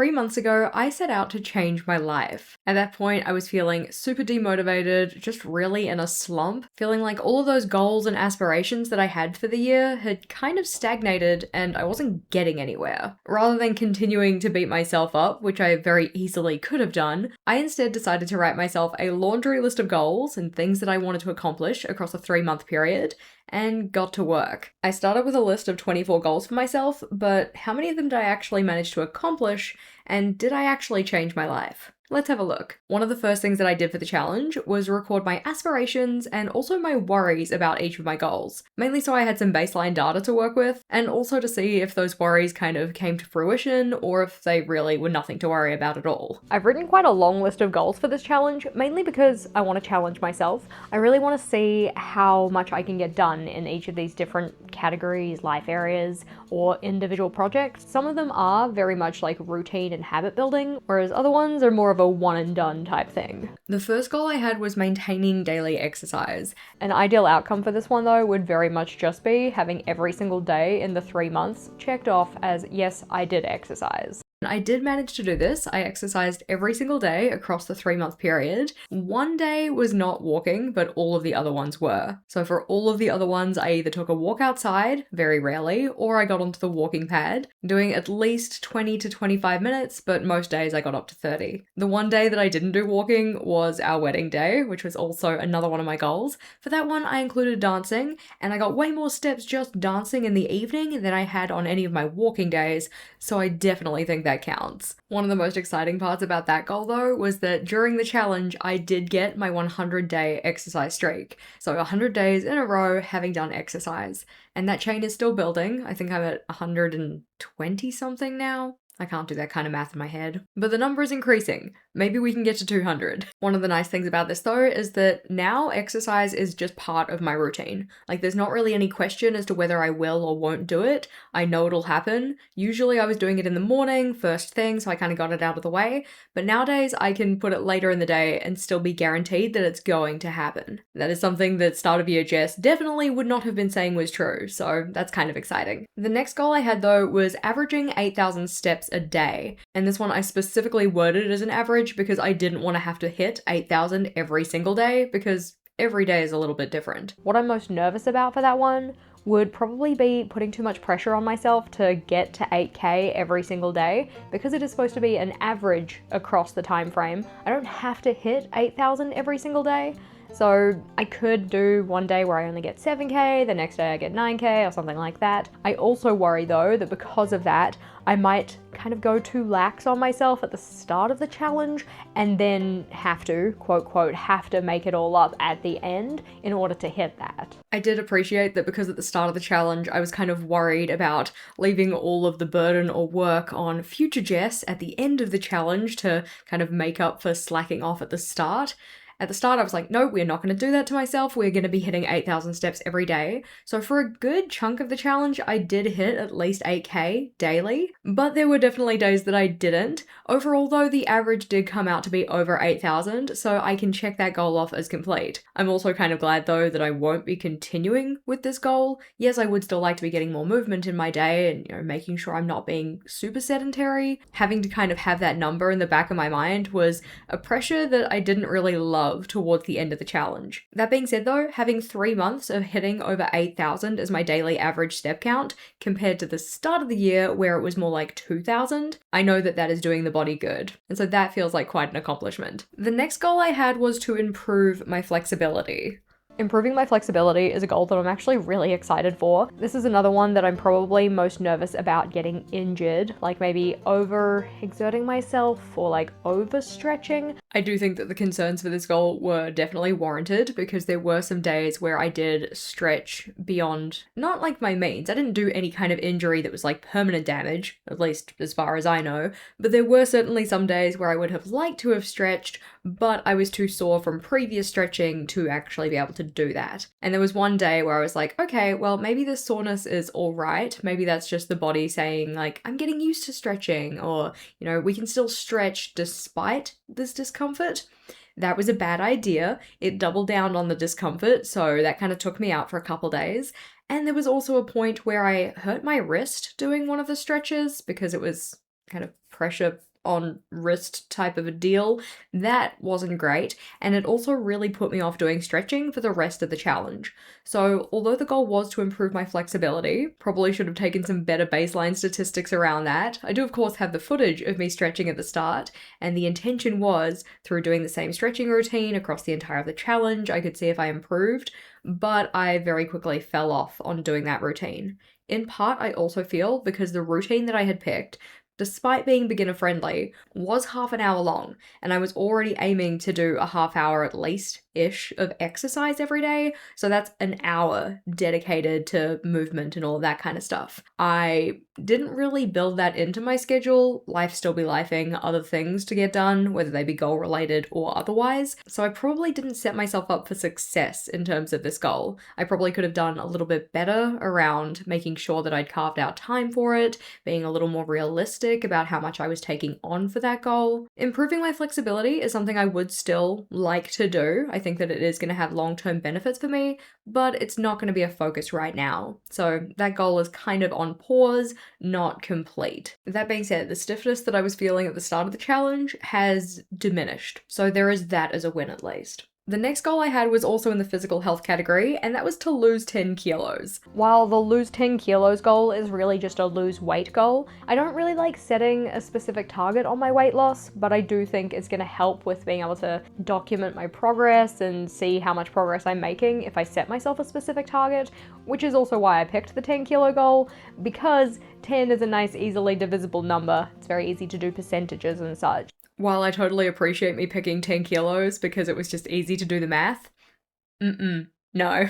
3 months ago, I set out to change my life. At that point, I was feeling super demotivated, just really in a slump, feeling like all of those goals and aspirations that I had for the year had kind of stagnated and I wasn't getting anywhere. Rather than continuing to beat myself up, which I very easily could have done, I instead decided to write myself a laundry list of goals and things that I wanted to accomplish across a 3-month period, and got to work. I started with a list of 24 goals for myself, but how many of them did I actually manage to accomplish, and did I actually change my life? Let's have a look. One of the first things that I did for the challenge was record my aspirations and also my worries about each of my goals, mainly so I had some baseline data to work with, and also to see if those worries kind of came to fruition or if they really were nothing to worry about at all. I've written quite a long list of goals for this challenge, mainly because I want to challenge myself. I really want to see how much I can get done in each of these different categories, life areas, or individual projects. Some of them are very much like routine and habit building, whereas other ones are more of a one and done type thing. The first goal I had was maintaining daily exercise. An ideal outcome for this one though would very much just be having every single day in the 3 months checked off as yes, I did exercise. I did manage to do this. I exercised every single day across the 3-month period. One day was not walking, but all of the other ones were. So for all of the other ones, I either took a walk outside, very rarely, or I got onto the walking pad, doing at least 20 to 25 minutes, but most days I got up to 30. The one day that I didn't do walking was our wedding day, which was also another one of my goals. For that one, I included dancing, and I got way more steps just dancing in the evening than I had on any of my walking days, so I definitely think that counts. One of the most exciting parts about that goal though was that during the challenge I did get my 100-day exercise streak. So 100 days in a row having done exercise. And that chain is still building. I think I'm at 120 something now. I can't do that kind of math in my head. But the number is increasing. Maybe we can get to 200. One of the nice things about this though is that now exercise is just part of my routine. Like there's not really any question as to whether I will or won't do it. I know it'll happen. Usually I was doing it in the morning, first thing, so I kind of got it out of the way. But nowadays I can put it later in the day and still be guaranteed that it's going to happen. That is something that start of year Jess definitely would not have been saying was true, so that's kind of exciting. The next goal I had though was averaging 8,000 steps a day. And this one I specifically worded as an average because I didn't want to have to hit 8,000 every single day because every day is a little bit different. What I'm most nervous about for that one would probably be putting too much pressure on myself to get to 8K every single day because it is supposed to be an average across the time frame. I don't have to hit 8,000 every single day. So I could do one day where I only get 7K, the next day I get 9K or something like that. I also worry though that because of that, I might kind of go too lax on myself at the start of the challenge and then have to, quote, quote, have to make it all up at the end in order to hit that. I did appreciate that because at the start of the challenge, I was kind of worried about leaving all of the burden or work on future Jess at the end of the challenge to kind of make up for slacking off at the start. At the start, I was like, no, we're not going to do that to myself. We're going to be hitting 8,000 steps every day. So for a good chunk of the challenge, I did hit at least 8K daily, but there were definitely days that I didn't. Overall, though, the average did come out to be over 8,000, so I can check that goal off as complete. I'm also kind of glad, though, that I won't be continuing with this goal. Yes, I would still like to be getting more movement in my day and, making sure I'm not being super sedentary. Having to kind of have that number in the back of my mind was a pressure that I didn't really love towards the end of the challenge. That being said though, having 3 months of hitting over 8,000 as my daily average step count compared to the start of the year where it was more like 2,000, I know that that is doing the body good. And so that feels like quite an accomplishment. The next goal I had was to improve my flexibility. Improving my flexibility is a goal that I'm actually really excited for. This is another one that I'm probably most nervous about getting injured, like maybe over-exerting myself or like overstretching. I do think that the concerns for this goal were definitely warranted because there were some days where I did stretch beyond, not like my means. I didn't do any kind of injury that was like permanent damage, at least as far as I know, but there were certainly some days where I would have liked to have stretched, but I was too sore from previous stretching to actually be able to do that. And there was one day where I was like, okay, well, maybe the soreness is all right. Maybe that's just the body saying like, I'm getting used to stretching, or, we can still stretch despite this discomfort. That was a bad idea. It doubled down on the discomfort, so that kind of took me out for a couple days. And there was also a point where I hurt my wrist doing one of the stretches because it was kind of pressure on wrist type of a deal. That wasn't great, and it also really put me off doing stretching for the rest of the challenge. So although the goal was to improve my flexibility, probably should have taken some better baseline statistics around that. I do of course have the footage of me stretching at the start, and the intention was, through doing the same stretching routine across the entire of the challenge, I could see if I improved, but I very quickly fell off on doing that routine. In part, I also feel because the routine that I had picked, despite being beginner friendly, was half an hour long, and I was already aiming to do a half hour at least-ish of exercise every day, so that's an hour dedicated to movement and all of that kind of stuff. I didn't really build that into my schedule, life still be lifing, other things to get done, whether they be goal related or otherwise, so I probably didn't set myself up for success in terms of this goal. I probably could have done a little bit better around making sure that I'd carved out time for it, being a little more realistic about how much I was taking on for that goal. Improving my flexibility is something I would still like to do. I think that it is going to have long-term benefits for me, but it's not going to be a focus right now. So that goal is kind of on pause, not complete. That being said, the stiffness that I was feeling at the start of the challenge has diminished, so there is that as a win at least. The next goal I had was also in the physical health category, and that was to lose 10 kilos. While the lose 10 kilos goal is really just a lose weight goal, I don't really like setting a specific target on my weight loss, but I do think it's gonna help with being able to document my progress and see how much progress I'm making if I set myself a specific target, which is also why I picked the 10 kilo goal, because 10 is a nice, easily divisible number. It's very easy to do percentages and such. While I totally appreciate me picking 10 kilos because it was just easy to do the math, no.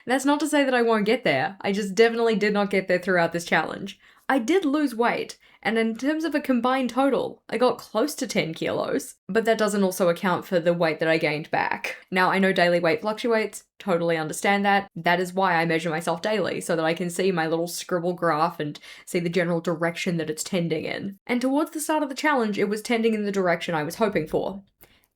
That's not to say that I won't get there. I just definitely did not get there throughout this challenge. I did lose weight, and in terms of a combined total, I got close to 10 kilos, but that doesn't also account for the weight that I gained back. Now, I know daily weight fluctuates, totally understand that. That is why I measure myself daily, so that I can see my little scribble graph and see the general direction that it's tending in. And towards the start of the challenge, it was tending in the direction I was hoping for.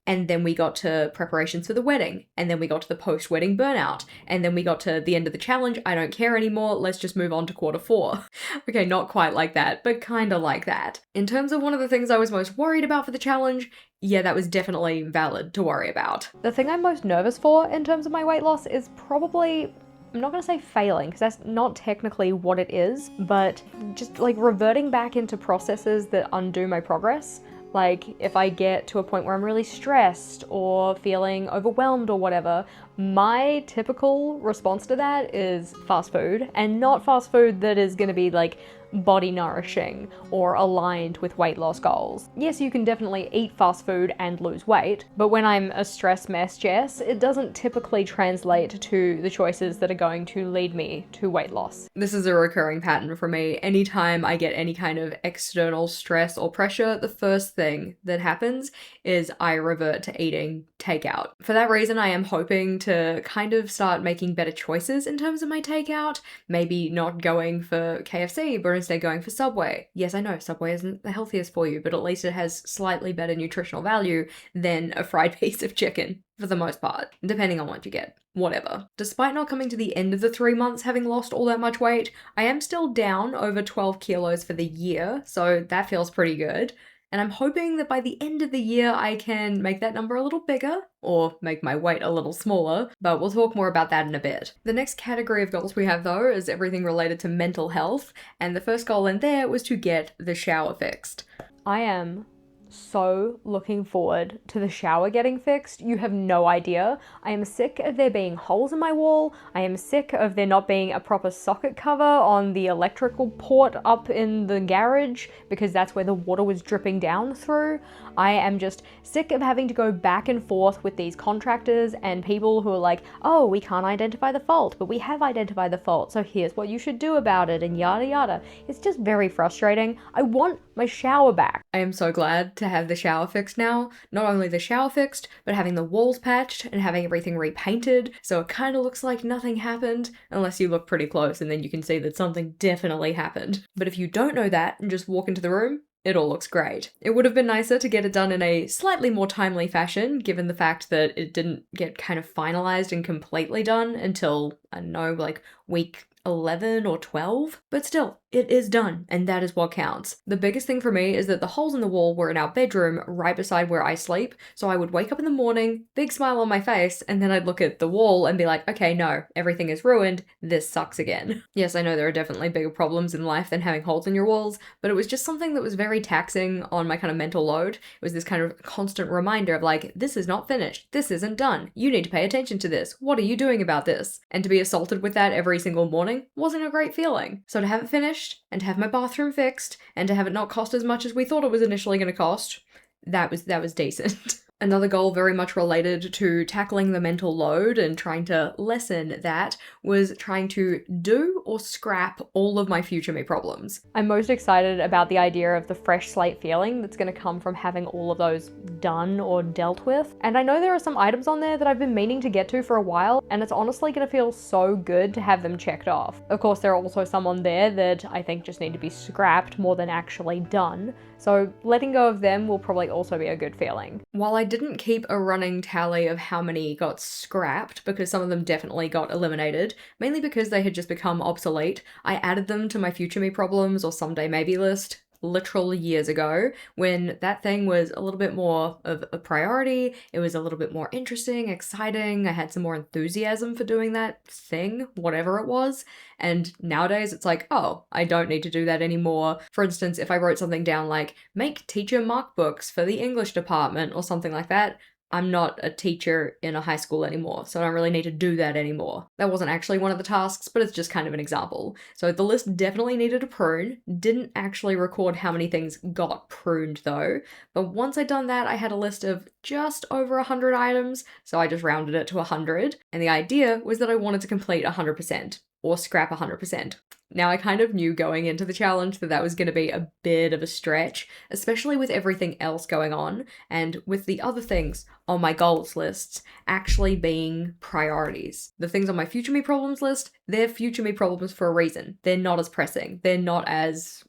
And then we got to preparations for the wedding, and then we got to the post-wedding burnout, and then we got to the end of the challenge, I don't care anymore, let's just move on to quarter 4. Okay, not quite like that, but kinda like that. In terms of one of the things I was most worried about for the challenge, yeah, that was definitely valid to worry about. The thing I'm most nervous for in terms of my weight loss is probably, I'm not gonna say failing, because that's not technically what it is, but just like reverting back into processes that undo my progress. Like, if I get to a point where I'm really stressed or feeling overwhelmed or whatever, my typical response to that is fast food, and not fast food that is gonna be like body nourishing or aligned with weight loss goals. Yes, you can definitely eat fast food and lose weight, but when I'm a stress mess, Jess, it doesn't typically translate to the choices that are going to lead me to weight loss. This is a recurring pattern for me. Anytime I get any kind of external stress or pressure, the first thing that happens is I revert to eating takeout. For that reason, I am hoping to kind of start making better choices in terms of my takeout. Maybe not going for KFC, but instead going for Subway. Yes, I know Subway isn't the healthiest for you, but at least it has slightly better nutritional value than a fried piece of chicken, for the most part, depending on what you get. Whatever. Despite not coming to the end of the 3 months having lost all that much weight, I am still down over 12 kilos for the year, so that feels pretty good. And I'm hoping that by the end of the year I can make that number a little bigger, or make my weight a little smaller, but we'll talk more about that in a bit. The next category of goals we have though is everything related to mental health, and the first goal in there was to get the shower fixed. I am so looking forward to the shower getting fixed. You have no idea. I am sick of there being holes in my wall. I am sick of there not being a proper socket cover on the electrical port up in the garage because that's where the water was dripping down through. I am just sick of having to go back and forth with these contractors and people who are like, oh, we can't identify the fault, but we have identified the fault, so here's what you should do about it, and yada yada. It's just very frustrating. I want my shower back. I am so glad to have the shower fixed now. Not only the shower fixed, but having the walls patched and having everything repainted, so it kind of looks like nothing happened, unless you look pretty close and then you can see that something definitely happened. But if you don't know that and just walk into the room, it all looks great. It would have been nicer to get it done in a slightly more timely fashion, given the fact that it didn't get kind of finalized and completely done until, I don't know, like week 11 or 12, but still, it is done, and that is what counts. The biggest thing for me is that the holes in the wall were in our bedroom right beside where I sleep, so I would wake up in the morning, big smile on my face, and then I'd look at the wall and be like, okay, no, everything is ruined, this sucks again. Yes, I know there are definitely bigger problems in life than having holes in your walls, but it was just something that was very taxing on my kind of mental load. It was this kind of constant reminder of like, this is not finished, this isn't done, you need to pay attention to this, what are you doing about this? And to be assaulted with that every single morning wasn't a great feeling. So to have it finished, and to have my bathroom fixed, and to have it not cost as much as we thought it was initially going to cost, that was decent. Another goal very much related to tackling the mental load and trying to lessen that was trying to do or scrap all of my future me problems. I'm most excited about the idea of the fresh slate feeling that's going to come from having all of those done or dealt with. And I know there are some items on there that I've been meaning to get to for a while, and it's honestly going to feel so good to have them checked off. Of course, there are also some on there that I think just need to be scrapped more than actually done. So letting go of them will probably also be a good feeling. While I didn't keep a running tally of how many got scrapped, because some of them definitely got eliminated, mainly because they had just become obsolete, I added them to my future me problems or someday maybe list literal years ago when that thing was a little bit more of a priority. It was a little bit more interesting, exciting. I had some more enthusiasm for doing that thing, whatever it was. And nowadays it's like, oh, I don't need to do that anymore. For instance, if I wrote something down like, make teacher markbooks for the English department or something like that, I'm not a teacher in a high school anymore, so I don't really need to do that anymore. That wasn't actually one of the tasks, but it's just kind of an example. So the list definitely needed a prune. Didn't actually record how many things got pruned though, but once I'd done that, I had a list of just over 100 items, so I just rounded it to 100, and the idea was that I wanted to complete 100%, or scrap 100%. Now, I kind of knew going into the challenge that that was going to be a bit of a stretch, especially with everything else going on, and with the other things on my goals lists actually being priorities. The things on my future me problems list, they're future me problems for a reason. They're not as pressing. They're not as...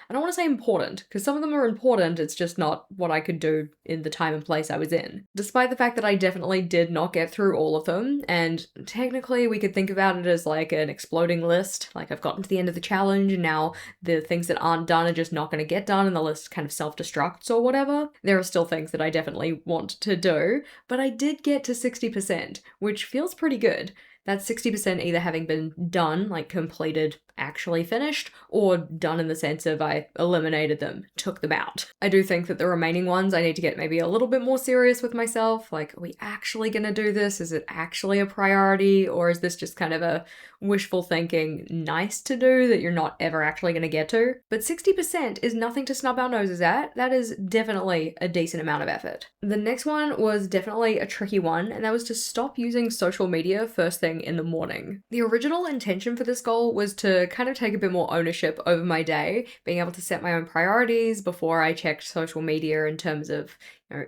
I don't want to say important, because some of them are important, it's just not what I could do in the time and place I was in. Despite the fact that I definitely did not get through all of them, and technically we could think about it as like an exploding list, like I've gotten to the end of the challenge and now the things that aren't done are just not going to get done and the list kind of self-destructs or whatever. There are still things that I definitely want to do, but I did get to 60%, which feels pretty good. That's 60% either having been done, like completed, actually finished, or done in the sense of I eliminated them, took them out. I do think that the remaining ones I need to get maybe a little bit more serious with myself, like, are we actually gonna do this? Is it actually a priority? Or is this just kind of a wishful thinking nice to do that you're not ever actually gonna get to? But 60% is nothing to snub our noses at. That is definitely a decent amount of effort. The next one was definitely a tricky one, and that was to stop using social media first thing in the morning. The original intention for this goal was to kind of take a bit more ownership over my day, being able to set my own priorities before I checked social media in terms of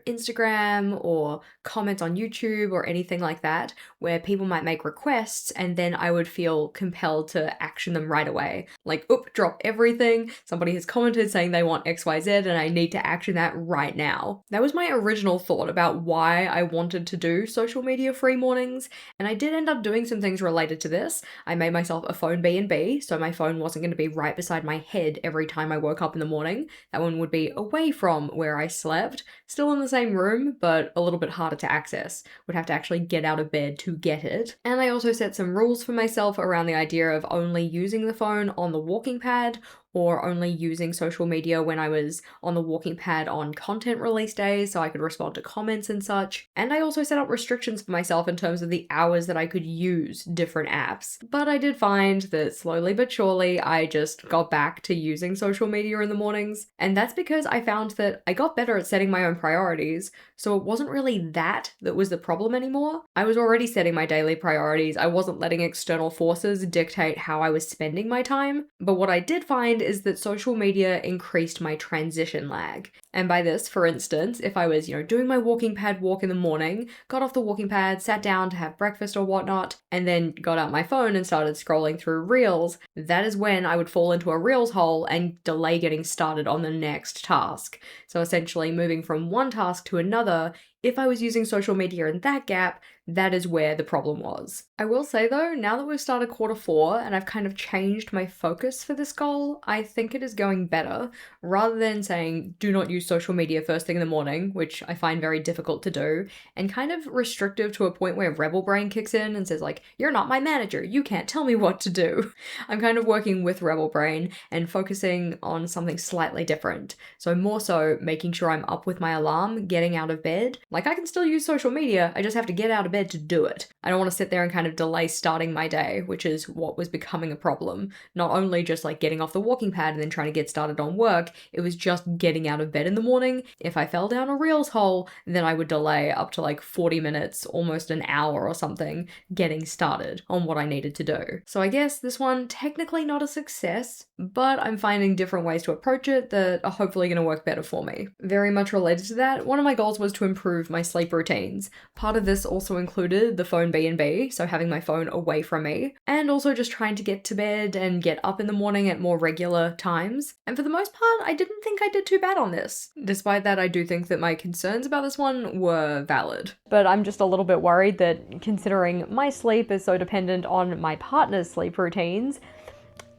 Instagram or comments on YouTube or anything like that, where people might make requests and then I would feel compelled to action them right away. Like, oop, drop everything. Somebody has commented saying they want XYZ and I need to action that right now. That was my original thought about why I wanted to do social media free mornings, and I did end up doing some things related to this. I made myself a phone B&B, so my phone wasn't going to be right beside my head every time I woke up in the morning. That one would be away from where I slept, still in the same room, but a little bit harder to access. Would have to actually get out of bed to get it. And I also set some rules for myself around the idea of only using the phone on the walking pad, or only using social media when I was on the walking pad on content release days so I could respond to comments and such. And I also set up restrictions for myself in terms of the hours that I could use different apps. But I did find that slowly but surely I just got back to using social media in the mornings. And that's because I found that I got better at setting my own priorities, so it wasn't really that was the problem anymore. I was already setting my daily priorities. I wasn't letting external forces dictate how I was spending my time. But what I did find is that social media increased my transition lag. And by this, for instance, if I was, doing my walking pad walk in the morning, got off the walking pad, sat down to have breakfast or whatnot, and then got out my phone and started scrolling through Reels, that is when I would fall into a Reels hole and delay getting started on the next task. So essentially moving from one task to another if I was using social media in that gap, that is where the problem was. I will say though, now that we've started Q4 and I've kind of changed my focus for this goal, I think it is going better. Rather than saying, do not use social media first thing in the morning, which I find very difficult to do, and kind of restrictive to a point where rebel brain kicks in and says like, you're not my manager, you can't tell me what to do. I'm kind of working with rebel brain and focusing on something slightly different. So more so making sure I'm up with my alarm, getting out of bed. Like I can still use social media, I just have to get out of bed to do it. I don't want to sit there and kind of delay starting my day, which is what was becoming a problem. Not only just like getting off the walking pad and then trying to get started on work, it was just getting out of bed in the morning. If I fell down a Reels hole, then I would delay up to like 40 minutes, almost an hour or something, getting started on what I needed to do. So I guess this one technically not a success, but I'm finding different ways to approach it that are hopefully going to work better for me. Very much related to that, one of my goals was to improve my sleep routines. Part of this also included the phone B&B, so having my phone away from me, and also just trying to get to bed and get up in the morning at more regular times. And for the most part, I didn't think I did too bad on this. Despite that, I do think that my concerns about this one were valid. But I'm just a little bit worried that considering my sleep is so dependent on my partner's sleep routines,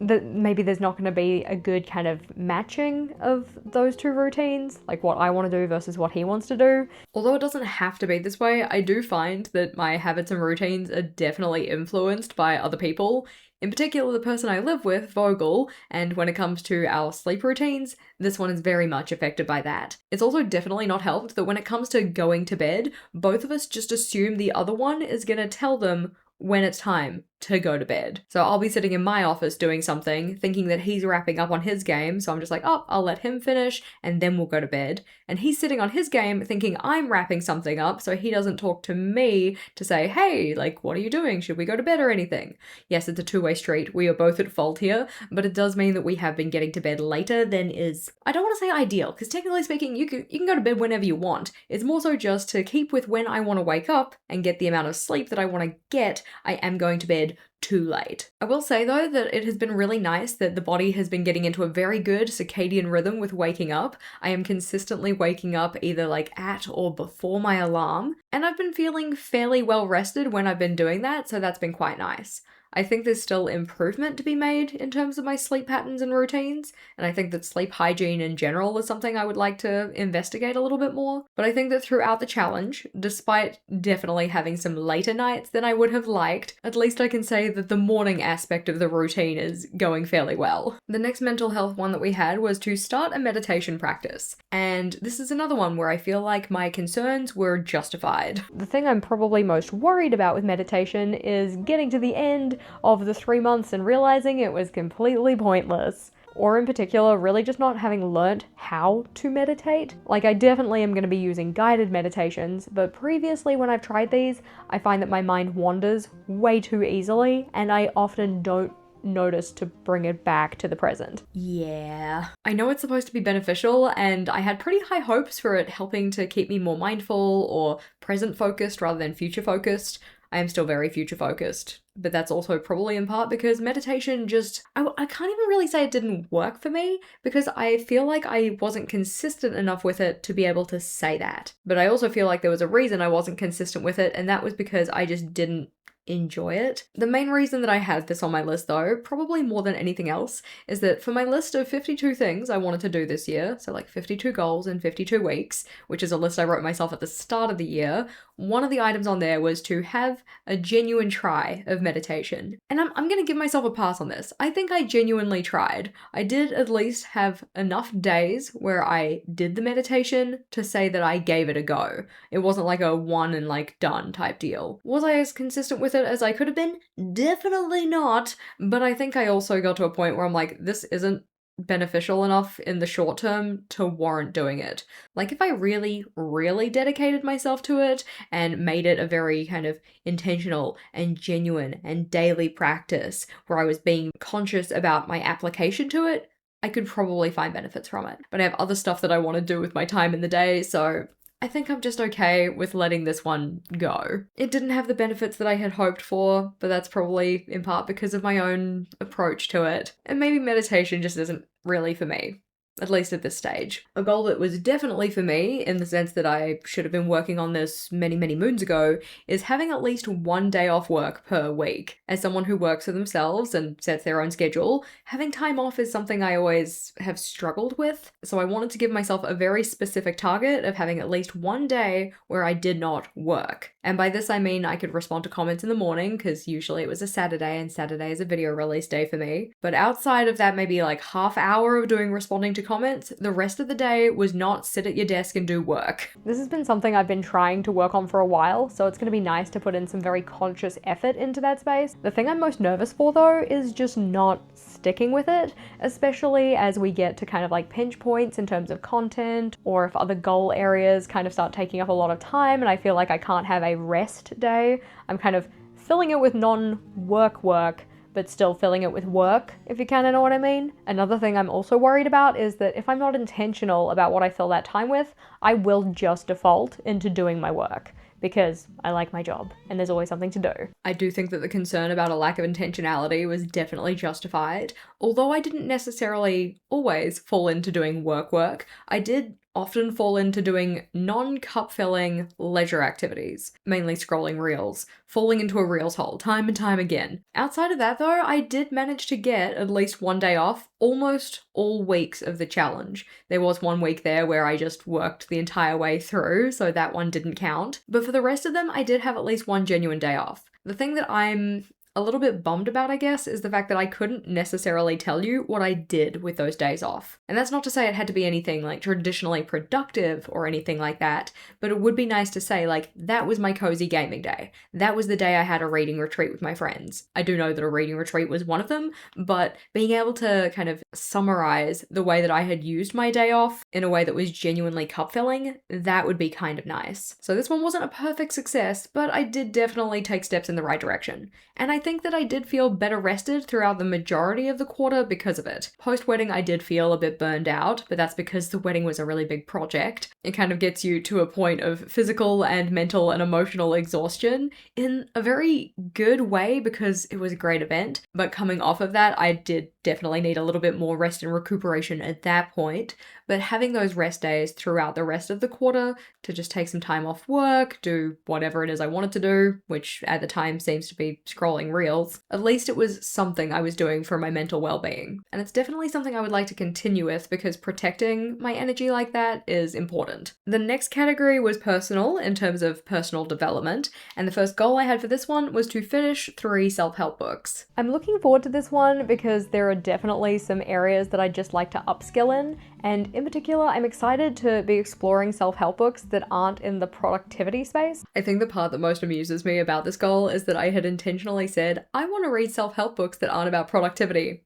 that maybe there's not going to be a good kind of matching of those two routines, like what I want to do versus what he wants to do. Although it doesn't have to be this way, I do find that my habits and routines are definitely influenced by other people. In particular, the person I live with, Vogel, and when it comes to our sleep routines, this one is very much affected by that. It's also definitely not helped that when it comes to going to bed, both of us just assume the other one is going to tell them when it's time to go to bed. So I'll be sitting in my office doing something, thinking that he's wrapping up on his game, so I'm just like, oh, I'll let him finish, and then we'll go to bed. And he's sitting on his game, thinking I'm wrapping something up, so he doesn't talk to me to say, hey, like, what are you doing? Should we go to bed or anything? Yes, it's a two-way street. We are both at fault here, but it does mean that we have been getting to bed later than is, I don't want to say ideal, because technically speaking, you can go to bed whenever you want. It's more so just to keep with when I want to wake up and get the amount of sleep that I want to get, I am going to bed too late. I will say though that it has been really nice that the body has been getting into a very good circadian rhythm with waking up. I am consistently waking up either like at or before my alarm, and I've been feeling fairly well rested when I've been doing that, so that's been quite nice. I think there's still improvement to be made in terms of my sleep patterns and routines, and I think that sleep hygiene in general is something I would like to investigate a little bit more. But I think that throughout the challenge, despite definitely having some later nights than I would have liked, at least I can say that the morning aspect of the routine is going fairly well. The next mental health one that we had was to start a meditation practice, and this is another one where I feel like my concerns were justified. The thing I'm probably most worried about with meditation is getting to the end of the 3 months and realizing it was completely pointless. Or in particular, really just not having learnt how to meditate. Like, I definitely am going to be using guided meditations, but previously when I've tried these, I find that my mind wanders way too easily, and I often don't notice to bring it back to the present. Yeah. I know it's supposed to be beneficial, and I had pretty high hopes for it helping to keep me more mindful or present focused rather than future focused. I am still very future focused, but that's also probably in part because meditation just, I can't even really say it didn't work for me because I feel like I wasn't consistent enough with it to be able to say that. But I also feel like there was a reason I wasn't consistent with it, and that was because I just didn't enjoy it. The main reason that I had this on my list though, probably more than anything else, is that for my list of 52 things I wanted to do this year, so like 52 goals in 52 weeks, which is a list I wrote myself at the start of the year, one of the items on there was to have a genuine try of meditation. And I'm gonna give myself a pass on this. I think I genuinely tried. I did at least have enough days where I did the meditation to say that I gave it a go. It wasn't like a one and like done type deal. Was I as consistent with it as I could have been? Definitely not. But I think I also got to a point where I'm like, this isn't beneficial enough in the short term to warrant doing it. Like if I really, really dedicated myself to it and made it a very kind of intentional and genuine and daily practice where I was being conscious about my application to it, I could probably find benefits from it. But I have other stuff that I want to do with my time in the day, so I think I'm just okay with letting this one go. It didn't have the benefits that I had hoped for, but that's probably in part because of my own approach to it. And maybe meditation just isn't really for me. at least at this stage. A goal that was definitely for me, in the sense that I should have been working on this many, many moons ago, is having at least one day off work per week. As someone who works for themselves and sets their own schedule, having time off is something I always have struggled with. So I wanted to give myself a very specific target of having at least one day where I did not work. And by this I mean I could respond to comments in the morning, because usually it was a Saturday, and Saturday is a video release day for me. But outside of that maybe like half hour of doing responding to comments, the rest of the day was not sit at your desk and do work. This has been something I've been trying to work on for a while, so it's going to be nice to put in some very conscious effort into that space. The thing I'm most nervous for though is just not sticking with it, especially as we get to kind of like pinch points in terms of content, or if other goal areas kind of start taking up a lot of time and I feel like I can't have a rest day. I'm kind of filling it with non-work work, but still filling it with work, if you kind of know what I mean. Another thing I'm also worried about is that if I'm not intentional about what I fill that time with, I will just default into doing my work, because I like my job and there's always something to do. I do think that the concern about a lack of intentionality was definitely justified. Although I didn't necessarily always fall into doing work, I did often fall into doing non-cup filling leisure activities, mainly scrolling reels, falling into a reels hole time and time again. Outside of that though, I did manage to get at least one day off almost all weeks of the challenge. There was one week there where I just worked the entire way through, so that one didn't count. But for the rest of them, I did have at least one genuine day off. The thing that I'm a little bit bummed about, I guess, is the fact that I couldn't necessarily tell you what I did with those days off. And that's not to say it had to be anything like traditionally productive or anything like that, but it would be nice to say like, that was my cozy gaming day. That was the day I had a reading retreat with my friends. I do know that a reading retreat was one of them, but being able to kind of summarize the way that I had used my day off in a way that was genuinely cup filling, that would be kind of nice. So this one wasn't a perfect success, but I did definitely take steps in the right direction. And I think that I did feel better rested throughout the majority of the quarter because of it. Post-wedding, I did feel a bit burned out, but that's because the wedding was a really big project. It kind of gets you to a point of physical and mental and emotional exhaustion in a very good way because it was a great event. But coming off of that, I did definitely need a little bit more rest and recuperation at that point. But having those rest days throughout the rest of the quarter to just take some time off work, do whatever it is I wanted to do, which at the time seems to be scrolling reels, at least it was something I was doing for my mental well-being. And it's definitely something I would like to continue with because protecting my energy like that is important. The next category was personal in terms of personal development, and the first goal I had for this one was to finish 3 self-help books. I'm looking forward to this one because there are definitely some areas that I'd just like to upskill in, and in particular, I'm excited to be exploring self-help books that aren't in the productivity space. I think the part that most amuses me about this goal is that I had intentionally said, I want to read self-help books that aren't about productivity.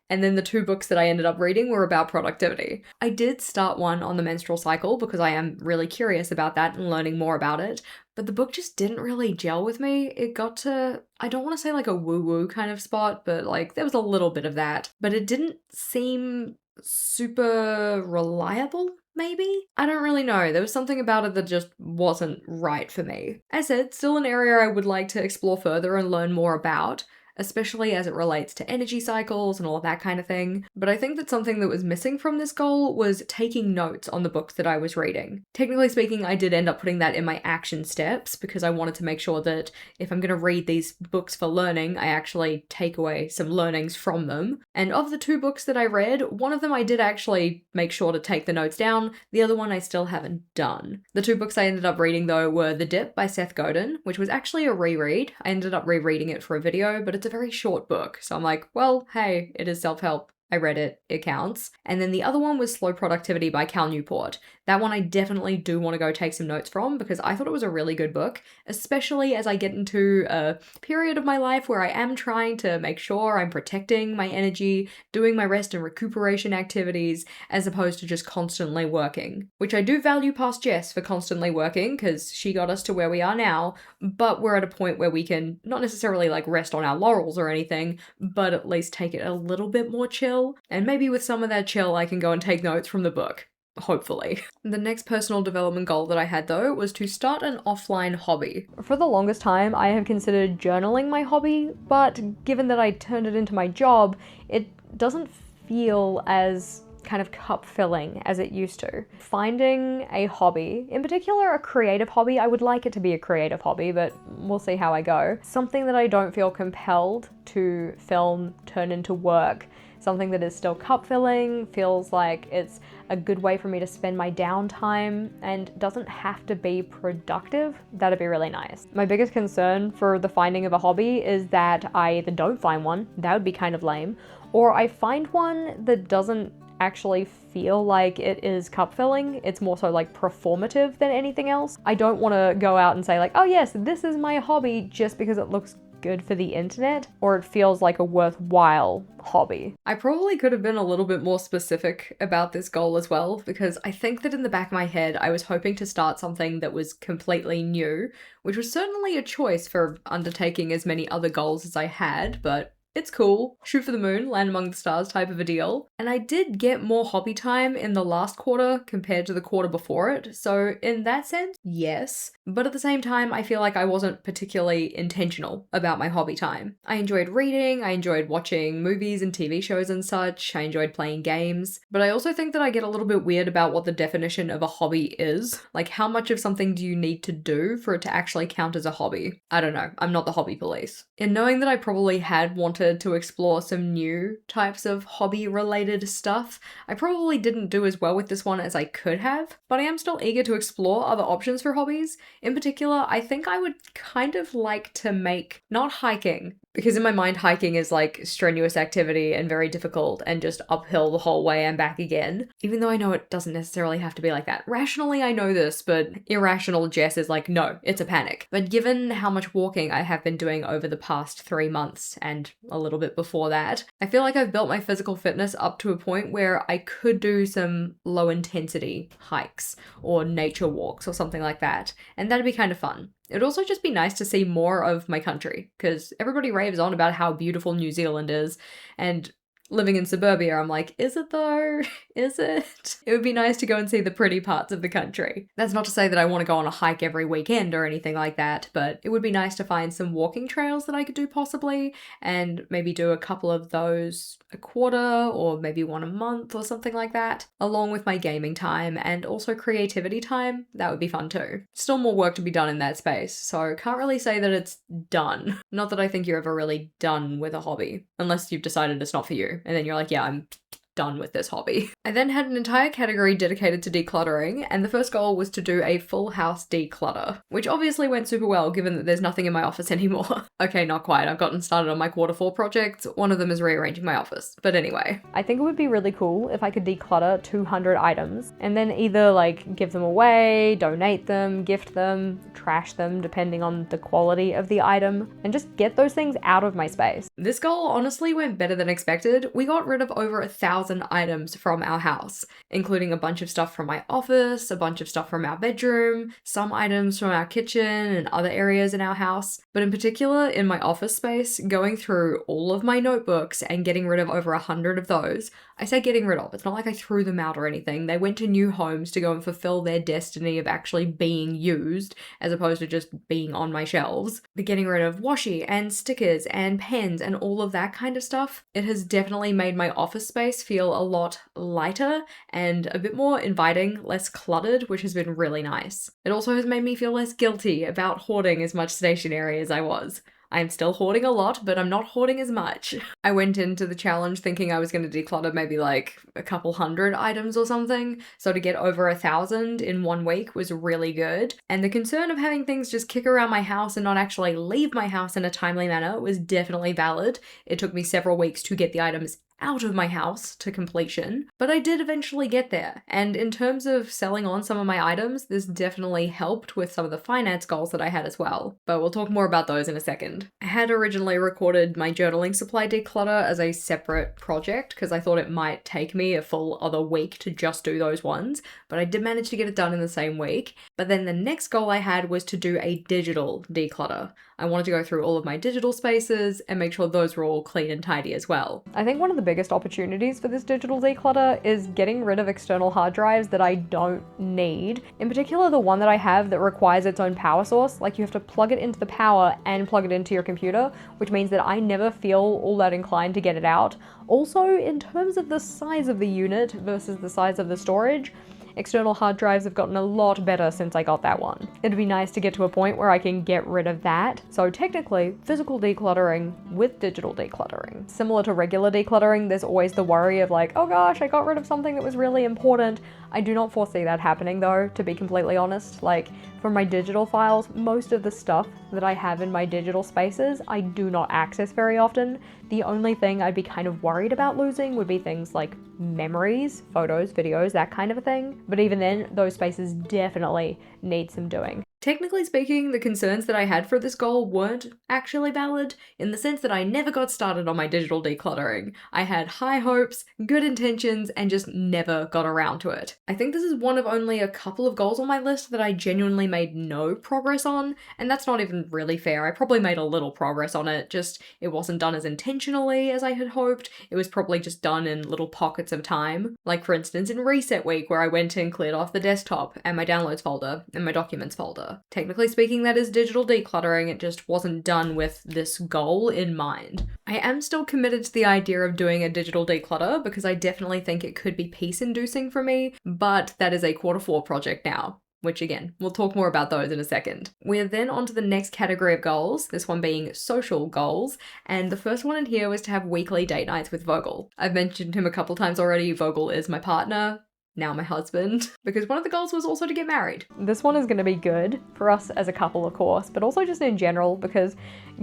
And then the 2 books that I ended up reading were about productivity. I did start one on the menstrual cycle because I am really curious about that and learning more about it, but the book just didn't really gel with me. It got to, I don't want to say like a woo-woo kind of spot, but like there was a little bit of that. But it didn't seem super reliable, maybe? I don't really know. There was something about it that just wasn't right for me. As said, still an area I would like to explore further and learn more about, especially as it relates to energy cycles and all of that kind of thing. But I think that something that was missing from this goal was taking notes on the books that I was reading. Technically speaking, I did end up putting that in my action steps because I wanted to make sure that if I'm going to read these books for learning, I actually take away some learnings from them. And of the 2 books that I read, one of them I did actually make sure to take the notes down, the other one I still haven't done. The 2 books I ended up reading though were The Dip by Seth Godin, which was actually a reread. I ended up rereading it for a video, but it's a very short book, so I'm like, well, hey, it is self-help. I read it, it counts. And then the other one was Slow Productivity by Cal Newport. That one I definitely do want to go take some notes from because I thought it was a really good book, especially as I get into a period of my life where I am trying to make sure I'm protecting my energy, doing my rest and recuperation activities, as opposed to just constantly working. Which I do value past Jess for constantly working because she got us to where we are now, but we're at a point where we can not necessarily like rest on our laurels or anything, but at least take it a little bit more chill. And maybe with some of that chill, I can go and take notes from the book. Hopefully. The next personal development goal that I had though was to start an offline hobby. For the longest time, I have considered journaling my hobby, but given that I turned it into my job, it doesn't feel as kind of cup filling as it used to. Finding a hobby, in particular a creative hobby, I would like it to be a creative hobby, but we'll see how I go. Something that I don't feel compelled to film, turn into work. Something that is still cup filling, feels like it's a good way for me to spend my downtime and doesn't have to be productive. That'd be really nice. My biggest concern for the finding of a hobby is that I either don't find one, that would be kind of lame, or I find one that doesn't actually feel like it is cup filling. It's more so like performative than anything else. I don't want to go out and say like, oh yes, this is my hobby just because it looks good for the internet, or it feels like a worthwhile hobby. I probably could have been a little bit more specific about this goal as well, because I think that in the back of my head, I was hoping to start something that was completely new, which was certainly a choice for undertaking as many other goals as I had, but it's cool. Shoot for the moon, land among the stars type of a deal. And I did get more hobby time in the last quarter compared to the quarter before it. So in that sense, yes. But at the same time, I feel like I wasn't particularly intentional about my hobby time. I enjoyed reading, I enjoyed watching movies and TV shows and such, I enjoyed playing games. But I also think that I get a little bit weird about what the definition of a hobby is. Like, how much of something do you need to do for it to actually count as a hobby? I don't know, I'm not the hobby police. In knowing that I probably had wanted to explore some new types of hobby-related stuff, I probably didn't do as well with this one as I could have, but I am still eager to explore other options for hobbies. In particular, I think I would kind of like to make, not hiking, because in my mind hiking is like strenuous activity and very difficult and just uphill the whole way and back again, even though I know it doesn't necessarily have to be like that. Rationally I know this, but irrational Jess is like, no, it's a panic. But given how much walking I have been doing over the past 3 months and a little bit before that, I feel like I've built my physical fitness up to a point where I could do some low intensity hikes or nature walks or something like that, and that'd be kind of fun. It'd also just be nice to see more of my country, because everybody raves on about how beautiful New Zealand is, and living in suburbia, I'm like, is it though? Is it? It would be nice to go and see the pretty parts of the country. That's not to say that I want to go on a hike every weekend or anything like that, but it would be nice to find some walking trails that I could do possibly, and maybe do a couple of those a quarter, or maybe one a month or something like that, along with my gaming time and also creativity time. That would be fun too. Still more work to be done in that space, so can't really say that it's done. Not that I think you're ever really done with a hobby, unless you've decided it's not for you. And then you're like, yeah, I'm done with this hobby. I then had an entire category dedicated to decluttering, and the first goal was to do a full house declutter, which obviously went super well given that there's nothing in my office anymore. Okay, not quite. I've gotten started on my quarter 4 projects. One of them is rearranging my office. But anyway, I think it would be really cool if I could declutter 200 items and then either like give them away, donate them, gift them, trash them depending on the quality of the item, and just get those things out of my space. This goal honestly went better than expected. We got rid of over 1,000 items from our house, including a bunch of stuff from my office, a bunch of stuff from our bedroom, some items from our kitchen and other areas in our house. But in particular, in my office space, going through all of my notebooks and getting rid of over 100 of those. I say getting rid of, it's not like I threw them out or anything. They went to new homes to go and fulfill their destiny of actually being used, as opposed to just being on my shelves. But getting rid of washi and stickers and pens and all of that kind of stuff, it has definitely made my office space feel a lot lighter and a bit more inviting, less cluttered, which has been really nice. It also has made me feel less guilty about hoarding as much stationery as I was. I'm still hoarding a lot, but I'm not hoarding as much. I went into the challenge thinking I was going to declutter maybe like a couple hundred items or something, so to get over 1,000 in 1 week was really good. And the concern of having things just kick around my house and not actually leave my house in a timely manner was definitely valid. It took me several weeks to get the items out of my house to completion, but I did eventually get there. And in terms of selling on some of my items, this definitely helped with some of the finance goals that I had as well, but we'll talk more about those in a second. I had originally recorded my journaling supply declutter as a separate project because I thought it might take me a full other week to just do those ones, but I did manage to get it done in the same week. But then the next goal I had was to do a digital declutter. I wanted to go through all of my digital spaces and make sure those were all clean and tidy as well. I think one of the biggest opportunities for this digital declutter is getting rid of external hard drives that I don't need. In particular, the one that I have that requires its own power source, like you have to plug it into the power and plug it into your computer, which means that I never feel all that inclined to get it out. Also, in terms of the size of the unit versus the size of the storage, external hard drives have gotten a lot better since I got that one. It'd be nice to get to a point where I can get rid of that. So technically, physical decluttering with digital decluttering. Similar to regular decluttering, there's always the worry of like, oh gosh, I got rid of something that was really important. I do not foresee that happening though, to be completely honest. Like, for my digital files, most of the stuff that I have in my digital spaces, I do not access very often. The only thing I'd be kind of worried about losing would be things like memories, photos, videos, that kind of a thing. But even then, those spaces definitely need some doing. Technically speaking, the concerns that I had for this goal weren't actually valid, in the sense that I never got started on my digital decluttering. I had high hopes, good intentions, and just never got around to it. I think this is one of only a couple of goals on my list that I genuinely made no progress on, and that's not even really fair. I probably made a little progress on it, just it wasn't done as intentionally as I had hoped. It was probably just done in little pockets of time. Like for instance in Reset Week, where I went and cleared off the desktop and my downloads folder and my documents folder. Technically speaking, that is digital decluttering, it just wasn't done with this goal in mind. I am still committed to the idea of doing a digital declutter because I definitely think it could be peace-inducing for me, but that is a Q4 project now. Which again, we'll talk more about those in a second. We're then on to the next category of goals, this one being social goals, and the first one in here was to have weekly date nights with Vogel. I've mentioned him a couple times already. Vogel is my partner, now my husband, because one of the goals was also to get married. This one is going to be good for us as a couple, of course, but also just in general, because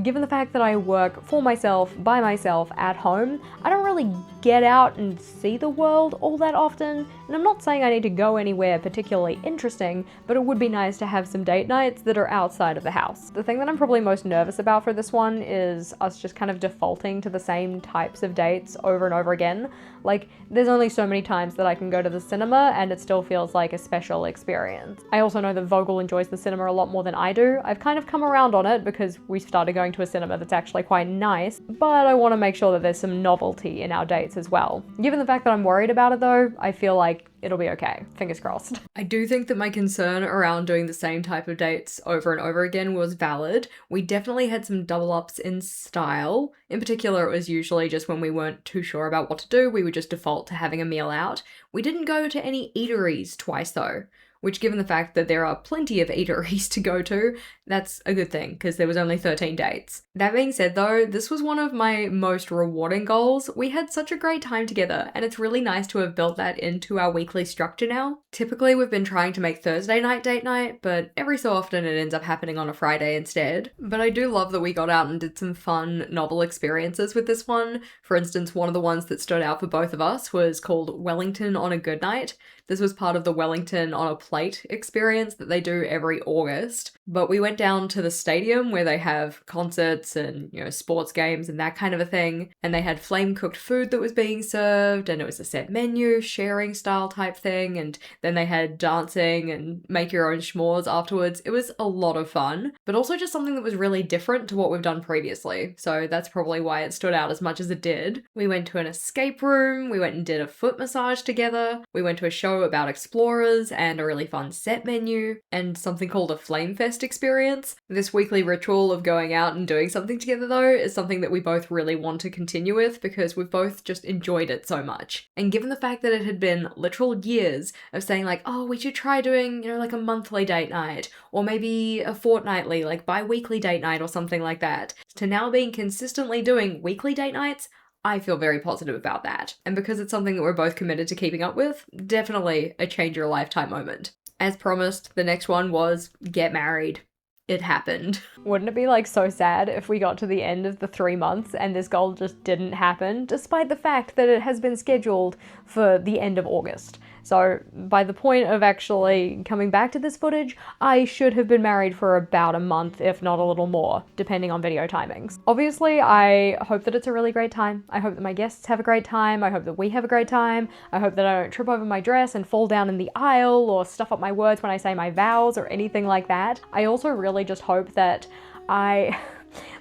given the fact that I work for myself, by myself, at home, I don't really get out and see the world all that often. And I'm not saying I need to go anywhere particularly interesting, but it would be nice to have some date nights that are outside of the house. The thing that I'm probably most nervous about for this one is us just kind of defaulting to the same types of dates over and over again. Like, there's only so many times that I can go to the cinema and it still feels like a special experience. I also know that Vogel enjoys the cinema a lot more than I do. I've kind of come around on it because we started going to a cinema that's actually quite nice, but I want to make sure that there's some novelty in our dates as well. Given the fact that I'm worried about it though, I feel like it'll be okay. Fingers crossed. I do think that my concern around doing the same type of dates over and over again was valid. We definitely had some double ups in style. In particular, it was usually just when we weren't too sure about what to do, we would just default to having a meal out. We didn't go to any eateries twice though, which given the fact that there are plenty of eateries to go to, that's a good thing because there was only 13 dates. That being said though, this was one of my most rewarding goals. We had such a great time together and it's really nice to have built that into our weekly structure now. Typically we've been trying to make Thursday night date night, but every so often it ends up happening on a Friday instead. But I do love that we got out and did some fun, novel experiences with this one. For instance, one of the ones that stood out for both of us was called Wellington on a Good Night. This was part of the Wellington on a Plate experience that they do every August. But we went down to the stadium where they have concerts and, sports games and that kind of a thing. And they had flame cooked food that was being served and it was a set menu, sharing style type thing. And then they had dancing and make your own s'mores afterwards. It was a lot of fun, but also just something that was really different to what we've done previously. So that's probably why it stood out as much as it did. We went to an escape room. We went and did a foot massage together. We went to a show about explorers and a really fun set menu and something called a Flame Fest experience. This weekly ritual of going out and doing something together though is something that we both really want to continue with because we've both just enjoyed it so much. And given the fact that it had been literal years of saying like, oh, we should try doing, like a monthly date night or maybe a fortnightly, like bi-weekly date night or something like that, to now being consistently doing weekly date nights, I feel very positive about that. And because it's something that we're both committed to keeping up with, definitely a change your lifetime moment. As promised, the next one was get married. It happened. Wouldn't it be so sad if we got to the end of the 3 months and this goal just didn't happen, despite the fact that it has been scheduled for the end of August? So by the point of actually coming back to this footage, I should have been married for about a month, if not a little more, depending on video timings. Obviously, I hope that it's a really great time. I hope that my guests have a great time. I hope that we have a great time. I hope that I don't trip over my dress and fall down in the aisle or stuff up my words when I say my vows or anything like that. I also really just hope that I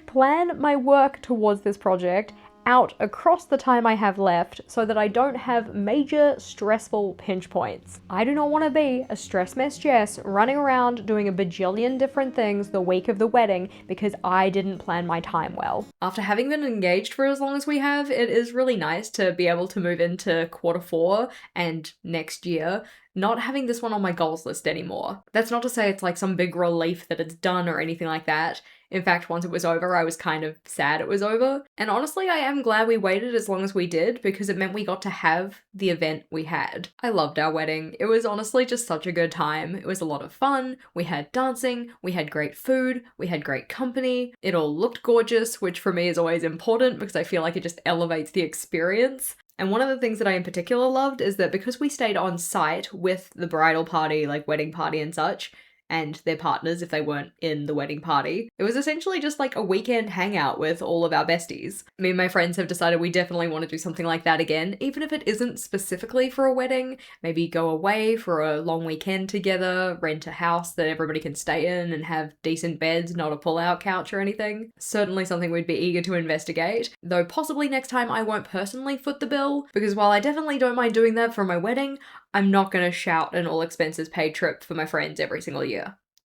plan my work towards this project out across the time I have left so that I don't have major stressful pinch points. I do not want to be a stress mess Jess running around doing a bajillion different things the week of the wedding because I didn't plan my time well. After having been engaged for as long as we have, it is really nice to be able to move into Q4 and next year not having this one on my goals list anymore. That's not to say it's like some big relief that it's done or anything like that. In fact, once it was over, I was kind of sad it was over. And honestly, I am glad we waited as long as we did because it meant we got to have the event we had. I loved our wedding. It was honestly just such a good time. It was a lot of fun. We had dancing, we had great food, we had great company. It all looked gorgeous, which for me is always important because I feel like it just elevates the experience. And one of the things that I in particular loved is that because we stayed on site with the bridal party, like wedding party and such, and their partners if they weren't in the wedding party. It was essentially just like a weekend hangout with all of our besties. Me and my friends have decided we definitely want to do something like that again, even if it isn't specifically for a wedding. Maybe go away for a long weekend together, rent a house that everybody can stay in and have decent beds, not a pull-out couch or anything. Certainly something we'd be eager to investigate, though possibly next time I won't personally foot the bill, because while I definitely don't mind doing that for my wedding, I'm not gonna shout an all expenses paid trip for my friends every single year.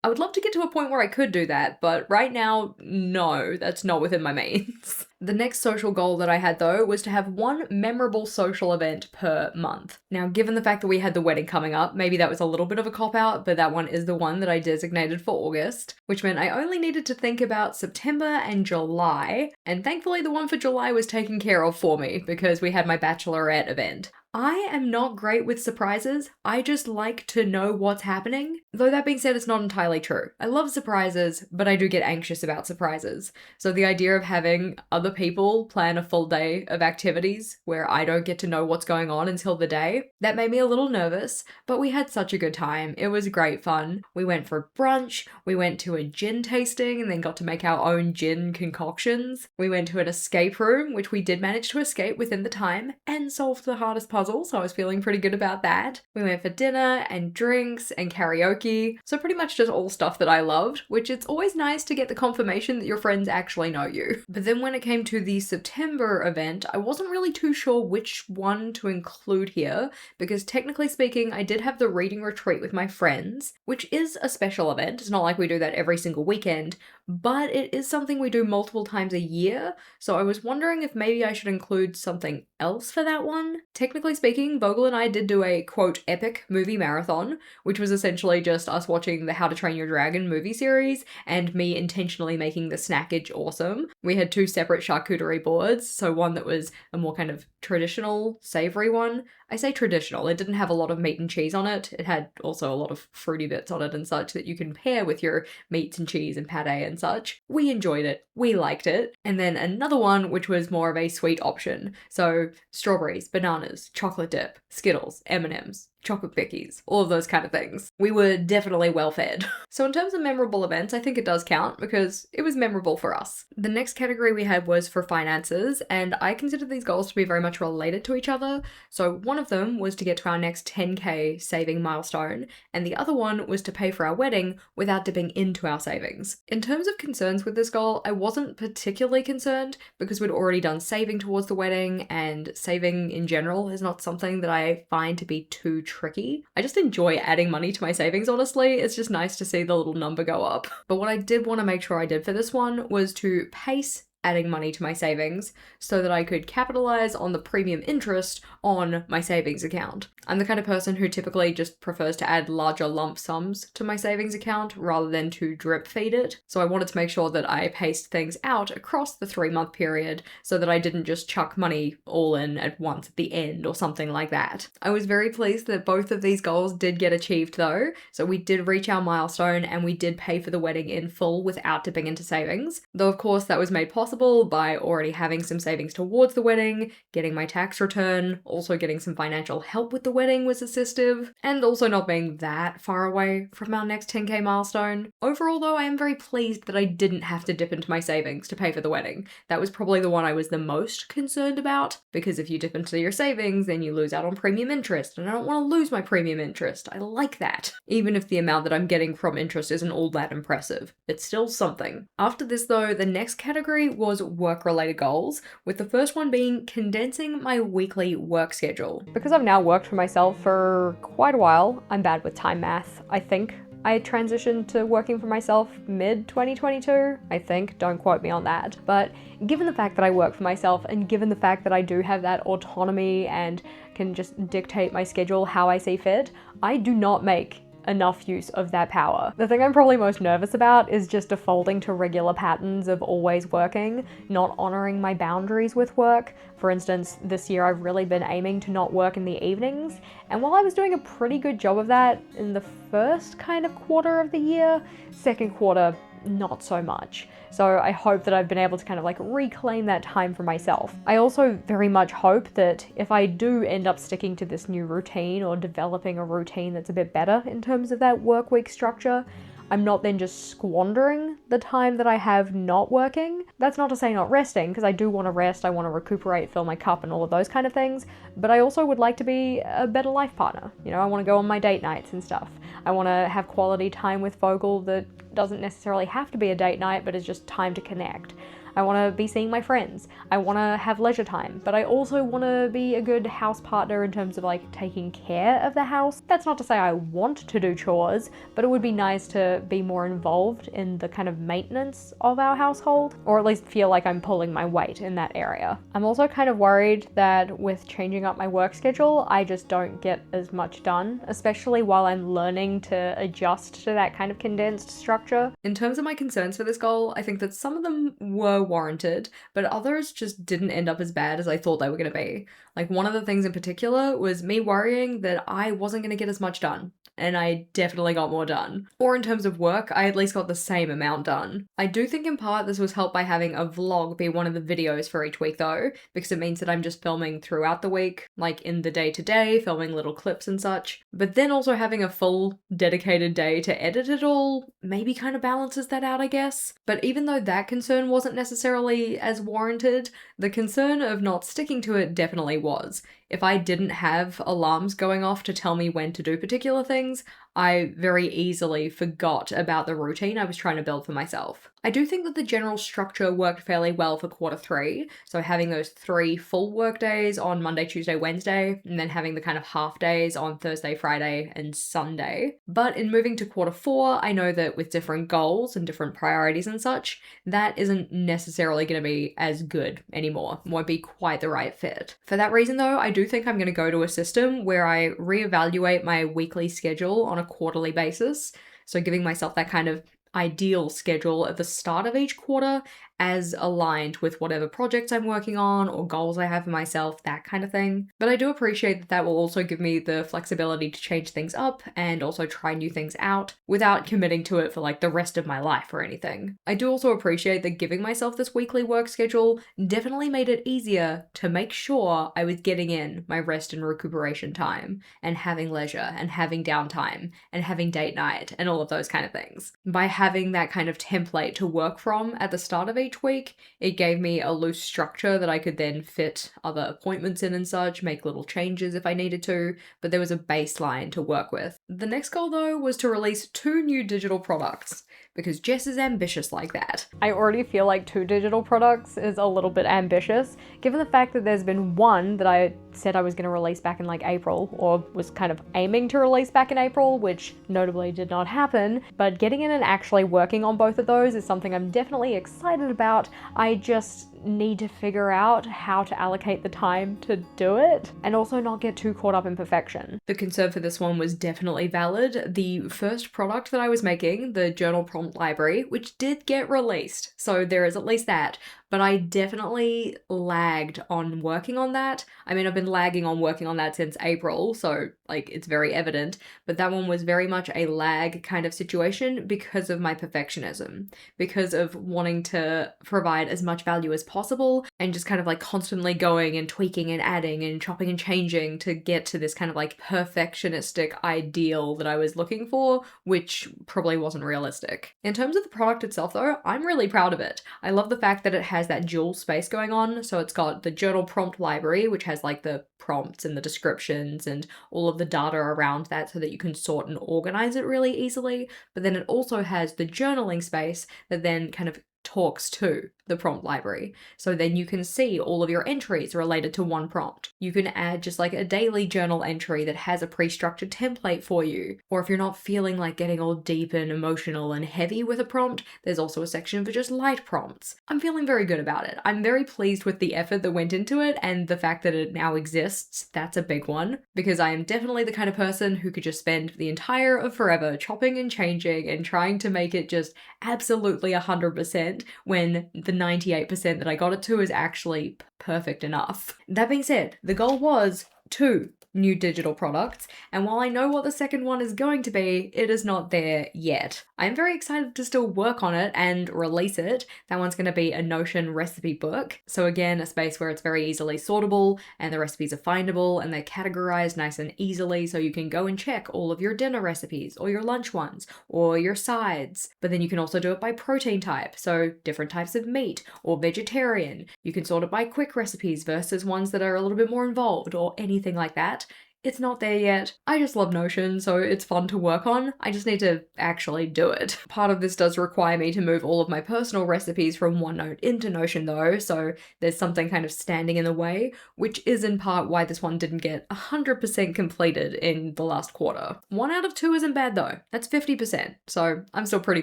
I would love to get to a point where I could do that, but right now, no, that's not within my means. The next social goal that I had though was to have one memorable social event per month. Now, given the fact that we had the wedding coming up, maybe that was a little bit of a cop-out, but that one is the one that I designated for August, which meant I only needed to think about September and July, and thankfully the one for July was taken care of for me because we had my bachelorette event. I am not great with surprises. I just like to know what's happening. Though that being said, it's not entirely true. I love surprises, but I do get anxious about surprises. So the idea of having other people plan a full day of activities where I don't get to know what's going on until the day, that made me a little nervous, but we had such a good time. It was great fun. We went for brunch, we went to a gin tasting and then got to make our own gin concoctions. We went to an escape room, which we did manage to escape within the time and solved the hardest puzzle, so I was feeling pretty good about that. We went for dinner and drinks and karaoke, so pretty much just all stuff that I loved, which it's always nice to get the confirmation that your friends actually know you. But then when it came to the September event, I wasn't really too sure which one to include here, because technically speaking, I did have the reading retreat with my friends, which is a special event. It's not like we do that every single weekend, but it is something we do multiple times a year, so I was wondering if maybe I should include something else for that one. Technically speaking, Bogle and I did do a quote epic movie marathon, which was essentially just us watching the How to Train Your Dragon movie series and me intentionally making the snackage awesome. We had two separate charcuterie boards, so one that was a more kind of traditional, savory one. I say traditional, it didn't have a lot of meat and cheese on it. It had also a lot of fruity bits on it and such that you can pair with your meats and cheese and pate and such. We enjoyed it. We liked it. And then another one, which was more of a sweet option. So strawberries, bananas, chocolate dip, Skittles, M&Ms, chocolate bickies, all of those kind of things. We were definitely well fed. So in terms of memorable events, I think it does count because it was memorable for us. The next category we had was for finances, and I consider these goals to be very much related to each other. So one of them was to get to our next 10K saving milestone, and the other one was to pay for our wedding without dipping into our savings. In terms of concerns with this goal, I wasn't particularly concerned because we'd already done saving towards the wedding, and saving in general is not something that I find to be too tricky. I just enjoy adding money to my savings, honestly. It's just nice to see the little number go up. But what I did want to make sure I did for this one was to pace adding money to my savings so that I could capitalize on the premium interest on my savings account. I'm the kind of person who typically just prefers to add larger lump sums to my savings account rather than to drip feed it. So I wanted to make sure that I paced things out across the 3-month period so that I didn't just chuck money all in at once at the end or something like that. I was very pleased that both of these goals did get achieved though. So we did reach our milestone and we did pay for the wedding in full without dipping into savings. Though of course that was made possible by already having some savings towards the wedding, getting my tax return, also getting some financial help with the wedding was assistive, and also not being that far away from our next 10k milestone. Overall though, I am very pleased that I didn't have to dip into my savings to pay for the wedding. That was probably the one I was the most concerned about, because if you dip into your savings, then you lose out on premium interest, and I don't want to lose my premium interest. I like that. Even if the amount that I'm getting from interest isn't all that impressive, it's still something. After this though, the next category was work-related goals, with the first one being condensing my weekly work schedule. Because I've now worked for myself for quite a while, I'm bad with time math, I think. I transitioned to working for myself mid-2022, I think, don't quote me on that. But given the fact that I work for myself, and given the fact that I do have that autonomy and can just dictate my schedule how I see fit, I do not make enough use of that power. The thing I'm probably most nervous about is just defaulting to regular patterns of always working, not honoring my boundaries with work. For instance, this year I've really been aiming to not work in the evenings, and while I was doing a pretty good job of that in the first kind of quarter of the year, second quarter, not so much. So I hope that I've been able to kind of like reclaim that time for myself. I also very much hope that if I do end up sticking to this new routine or developing a routine that's a bit better in terms of that work week structure, I'm not then just squandering the time that I have not working. That's not to say not resting, because I do want to rest, I want to recuperate, fill my cup and all of those kind of things, but I also would like to be a better life partner. You know, I want to go on my date nights and stuff. I want to have quality time with Vogel that doesn't necessarily have to be a date night, but is just time to connect. I want to be seeing my friends. I want to have leisure time, but I also want to be a good house partner in terms of like taking care of the house. That's not to say I want to do chores, but it would be nice to be more involved in the kind of maintenance of our household, or at least feel like I'm pulling my weight in that area. I'm also kind of worried that with changing up my work schedule, I just don't get as much done, especially while I'm learning to adjust to that kind of condensed structure. In terms of my concerns for this goal, I think that some of them were warranted, but others just didn't end up as bad as I thought they were going to be. Like, one of the things in particular was me worrying that I wasn't going to get as much done, and I definitely got more done. Or in terms of work, I at least got the same amount done. I do think in part this was helped by having a vlog be one of the videos for each week though, because it means that I'm just filming throughout the week, like in the day-to-day, filming little clips and such. But then also having a full dedicated day to edit it all maybe kind of balances that out, I guess. But even though that concern wasn't necessarily as warranted, the concern of not sticking to it definitely was. If I didn't have alarms going off to tell me when to do particular things, I very easily forgot about the routine I was trying to build for myself. I do think that the general structure worked fairly well for quarter 3, so having those 3 full work days on Monday, Tuesday, Wednesday, and then having the kind of half days on Thursday, Friday, and Sunday. But in moving to quarter 4, I know that with different goals and different priorities and such, that isn't necessarily going to be as good anymore. Won't be quite the right fit. For that reason though, I do think I'm going to go to a system where I reevaluate my weekly schedule on a quarterly basis, so giving myself that kind of ideal schedule at the start of each quarter as aligned with whatever projects I'm working on or goals I have for myself, that kind of thing. But I do appreciate that that will also give me the flexibility to change things up and also try new things out without committing to it for like the rest of my life or anything. I do also appreciate that giving myself this weekly work schedule definitely made it easier to make sure I was getting in my rest and recuperation time and having leisure and having downtime and having date night and all of those kind of things. By having that kind of template to work from at the start of each week, it gave me a loose structure that I could then fit other appointments in and such, make little changes if I needed to, but there was a baseline to work with. The next goal though was to release 2 new digital products, because Jess is ambitious like that. I already feel like 2 digital products is a little bit ambitious, given the fact that there's been one that I said I was going to release back in like April, or was kind of aiming to release back in April, which notably did not happen, but getting in and actually working on both of those is something I'm definitely excited about. I just need to figure out how to allocate the time to do it and also not get too caught up in perfection. The concern for this one was definitely valid. The first product that I was making, the journal prompt library, which did get released, so there is at least that, but I definitely lagged on working on that. I mean, I've been lagging on working on that since April, so like it's very evident, but that one was very much a lag kind of situation because of my perfectionism, because of wanting to provide as much value as possible and just kind of like constantly going and tweaking and adding and chopping and changing to get to this kind of like perfectionistic ideal that I was looking for, which probably wasn't realistic. In terms of the product itself though, I'm really proud of it. I love the fact that it has that dual space going on. So it's got the journal prompt library, which has like the prompts and the descriptions and all of the data around that so that you can sort and organize it really easily. But then it also has the journaling space that then kind of talks to the prompt library. So then you can see all of your entries related to one prompt. You can add just like a daily journal entry that has a pre-structured template for you. Or if you're not feeling like getting all deep and emotional and heavy with a prompt, there's also a section for just light prompts. I'm feeling very good about it. I'm very pleased with the effort that went into it, and the fact that it now exists, that's a big one, because I am definitely the kind of person who could just spend the entire of forever chopping and changing and trying to make it just absolutely 100% when the 98% that I got it to is actually perfect enough. That being said, the goal was 2 new digital products, and while I know what the second one is going to be, it is not there yet. I'm very excited to still work on it and release it. That one's going to be a Notion recipe book. So again, a space where it's very easily sortable and the recipes are findable and they're categorized nice and easily, so you can go and check all of your dinner recipes or your lunch ones or your sides. But then you can also do it by protein type, so different types of meat or vegetarian. You can sort it by quick recipes versus ones that are a little bit more involved or anything like that. It's not there yet. I just love Notion, so it's fun to work on. I just need to actually do it. Part of this does require me to move all of my personal recipes from OneNote into Notion though, so there's something kind of standing in the way, which is in part why this one didn't get 100% completed in the last quarter. 1 out of 2 isn't bad though. That's 50%, so I'm still pretty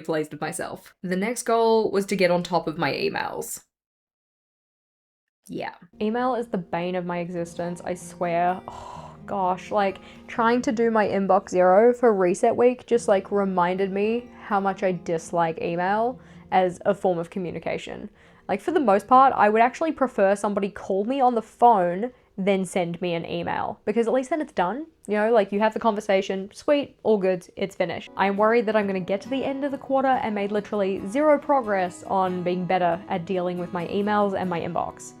pleased with myself. The next goal was to get on top of my emails. Yeah. Email is the bane of my existence, I swear. Gosh, like trying to do my inbox zero for reset week just like reminded me how much I dislike email as a form of communication. Like for the most part, I would actually prefer somebody call me on the phone than send me an email, because at least then it's done. You know, like you have the conversation, sweet, all good, it's finished. I'm worried that I'm gonna get to the end of the quarter and made literally 0 progress on being better at dealing with my emails and my inbox.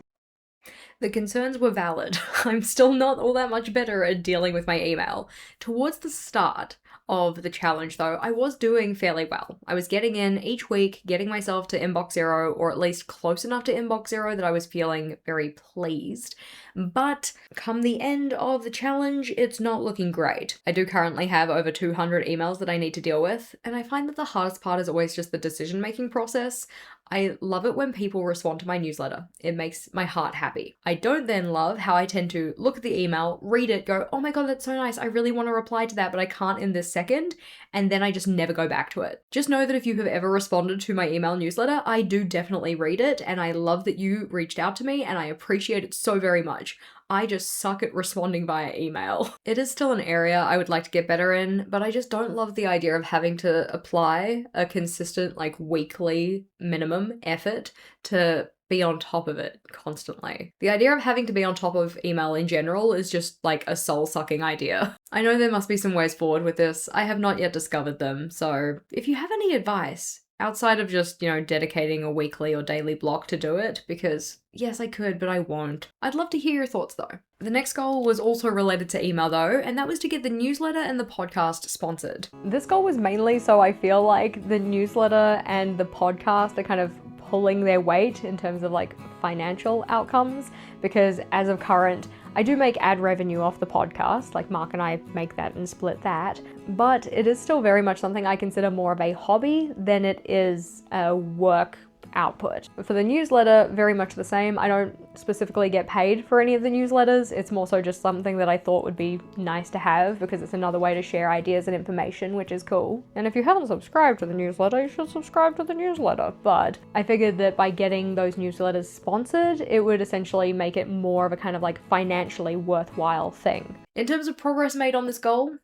The concerns were valid. I'm still not all that much better at dealing with my email. Towards the start of the challenge though, I was doing fairly well. I was getting in each week, getting myself to inbox zero, or at least close enough to inbox zero that I was feeling very pleased. But come the end of the challenge, it's not looking great. I do currently have over 200 emails that I need to deal with, and I find that the hardest part is always just the decision-making process. I love it when people respond to my newsletter. It makes my heart happy. I don't then love how I tend to look at the email, read it, go, oh my god, that's so nice, I really want to reply to that, but I can't in this second, and then I just never go back to it. Just know that if you have ever responded to my email newsletter, I do definitely read it, and I love that you reached out to me, and I appreciate it so very much. I just suck at responding via email. It is still an area I would like to get better in, but I just don't love the idea of having to apply a consistent, like, weekly minimum effort to be on top of it constantly. The idea of having to be on top of email in general is just like a soul-sucking idea. I know there must be some ways forward with this. I have not yet discovered them, so if you have any advice, outside of just, you know, dedicating a weekly or daily block to do it, because yes, I could, but I won't. I'd love to hear your thoughts though. The next goal was also related to email though, and that was to get the newsletter and the podcast sponsored. This goal was mainly so I feel like the newsletter and the podcast are kind of pulling their weight in terms of like financial outcomes, because as of current, I do make ad revenue off the podcast, like Mark and I make that and split that, but it is still very much something I consider more of a hobby than it is a work output. For the newsletter, very much the same. I don't specifically get paid for any of the newsletters. It's more so just something that I thought would be nice to have because it's another way to share ideas and information, which is cool. And if you haven't subscribed to the newsletter, you should subscribe to the newsletter. But I figured that by getting those newsletters sponsored, it would essentially make it more of a kind of like financially worthwhile thing. In terms of progress made on this goal,